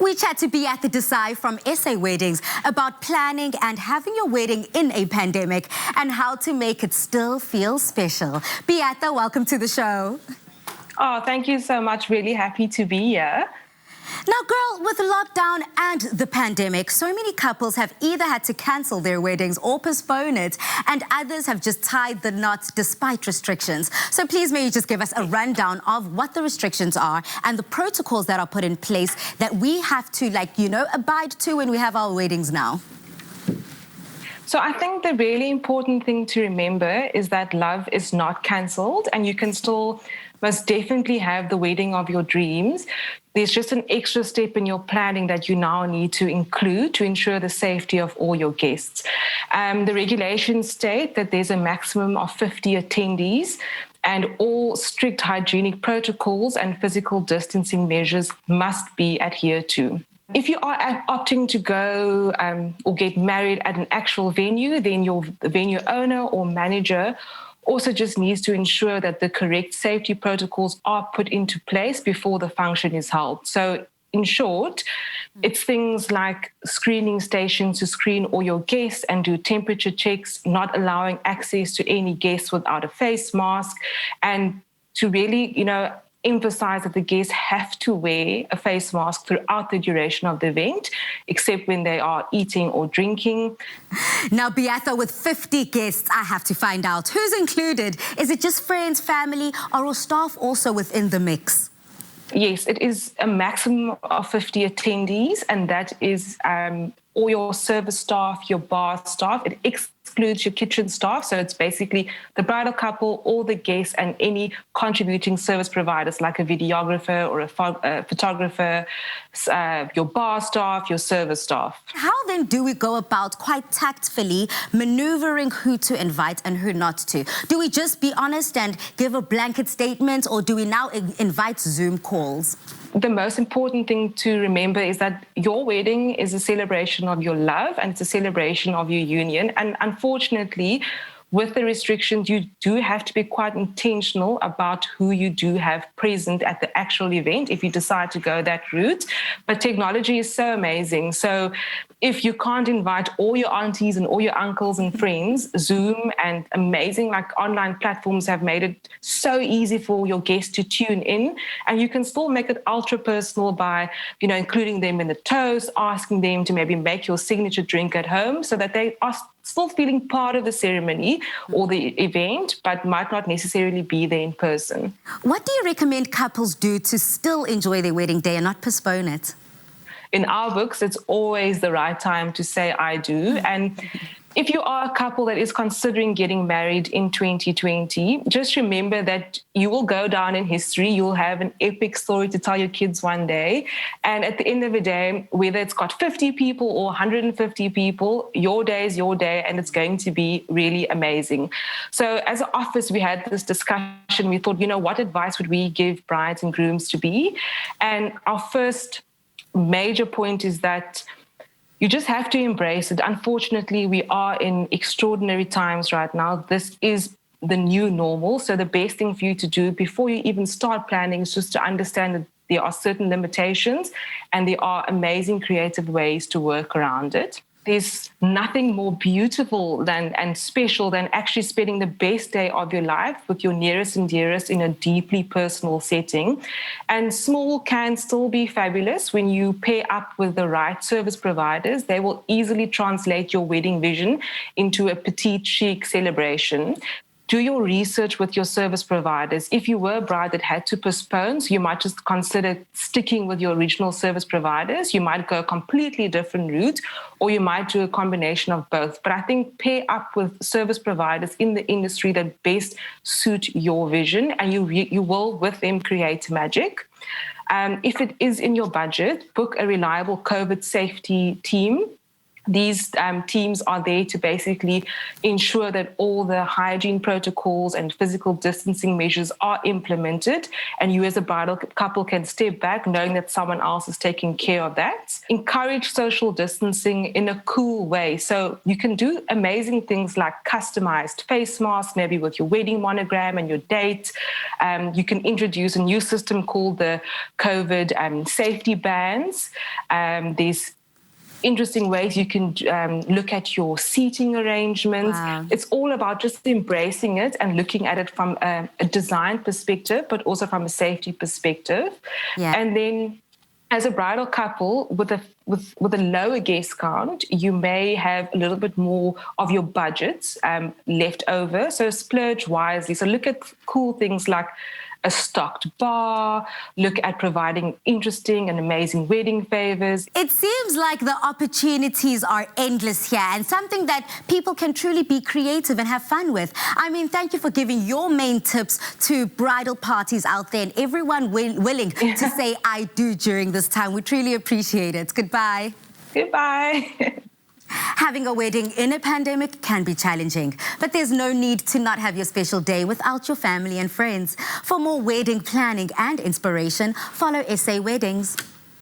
We chat to BEATHA DESAI from SA Weddings about planning and having your wedding in a pandemic and how to make it still feel special. BEATHA, welcome to the show. Oh, thank you so much. Really happy to be here. Now, girl, with the lockdown and the pandemic, so many couples have either had to cancel their weddings or postpone it, and others have just tied the knot despite restrictions. So please, may you just give us a rundown of what the restrictions are and the protocols that are put in place that we have to, abide to when we have our weddings now? So I think the really important thing to remember is that love is not cancelled, and you can still most definitely have the wedding of your dreams. There's just an extra step in your planning that you now need to include to ensure the safety of all your guests. The regulations state that there's a maximum of 50 attendees, and all strict hygienic protocols and physical distancing measures must be adhered to. If you are opting to go or get married at an actual venue, then your venue owner or manager also just needs to ensure that the correct safety protocols are put into place before the function is held. So in short, it's things like screening stations to screen all your guests and do temperature checks, not allowing access to any guests without a face mask, and to really, emphasize that the guests have to wear a face mask throughout the duration of the event, except when they are eating or drinking. Now, BEATHA, with 50 guests, I have to find out who's included. Is it just friends, family, or are staff also within the mix? Yes, it is a maximum of 50 attendees, and that is all your service staff, your bar staff. It excludes your kitchen staff, so it's basically the bridal couple, all the guests, and any contributing service providers like a videographer or a photographer, your bar staff, your service staff. How then do we go about quite tactfully maneuvering who to invite and who not to? Do we just be honest and give a blanket statement, or do we now invite Zoom calls? The most important thing to remember is that your wedding is a celebration of your love, and it's a celebration of your union. And unfortunately, with the restrictions, you do have to be quite intentional about who you do have present at the actual event if you decide to go that route. But technology is so amazing. So if you can't invite all your aunties and all your uncles and friends, Zoom and amazing online platforms have made it so easy for your guests to tune in. And you can still make it ultra personal by, including them in the toast, asking them to maybe make your signature drink at home so that they are still feeling part of the ceremony or the event, but might not necessarily be there in person. What do you recommend couples do to still enjoy their wedding day and not postpone it? In our books, it's always the right time to say I do. And if you are a couple that is considering getting married in 2020, just remember that you will go down in history. You'll have an epic story to tell your kids one day. And at the end of the day, whether it's got 50 people or 150 people, your day is your day, and it's going to be really amazing. So as an office, we had this discussion. We thought, what advice would we give brides and grooms to be? And our first major point is that you just have to embrace it. Unfortunately, we are in extraordinary times right now. This is the new normal. So the best thing for you to do before you even start planning is just to understand that there are certain limitations and there are amazing creative ways to work around it. There's nothing more beautiful and special than actually spending the best day of your life with your nearest and dearest in a deeply personal setting. And small can still be fabulous when you pair up with the right service providers. They will easily translate your wedding vision into a petite chic celebration. Do your research with your service providers. If you were a bride that had to postpone, so you might just consider sticking with your original service providers. You might go a completely different route, or you might do a combination of both. But I think pair up with service providers in the industry that best suit your vision, and you will, with them, create magic. If it is in your budget, book a reliable COVID safety team These teams are there to basically ensure that all the hygiene protocols and physical distancing measures are implemented, and you as a bridal couple can step back knowing that someone else is taking care of that. Encourage social distancing in a cool way. So you can do amazing things like customized face masks, maybe with your wedding monogram and your date. You can introduce a new system called the COVID safety bands. There's interesting ways you can look at your seating arrangements. Wow. It's all about just embracing it and looking at it from a design perspective, but also from a safety perspective. Yeah. And then as a bridal couple with a lower guest count, you may have a little bit more of your budget left over. So splurge wisely. So look at cool things like a stocked bar, look at providing interesting and amazing wedding favors. It seems like the opportunities are endless here, and something that people can truly be creative and have fun with. I mean, thank you for giving your main tips to bridal parties out there and everyone willing to say I do during this time. We truly appreciate it. Goodbye. Goodbye. Having a wedding in a pandemic can be challenging, but there's no need to not have your special day without your family and friends. For more wedding planning and inspiration, follow SA Weddings.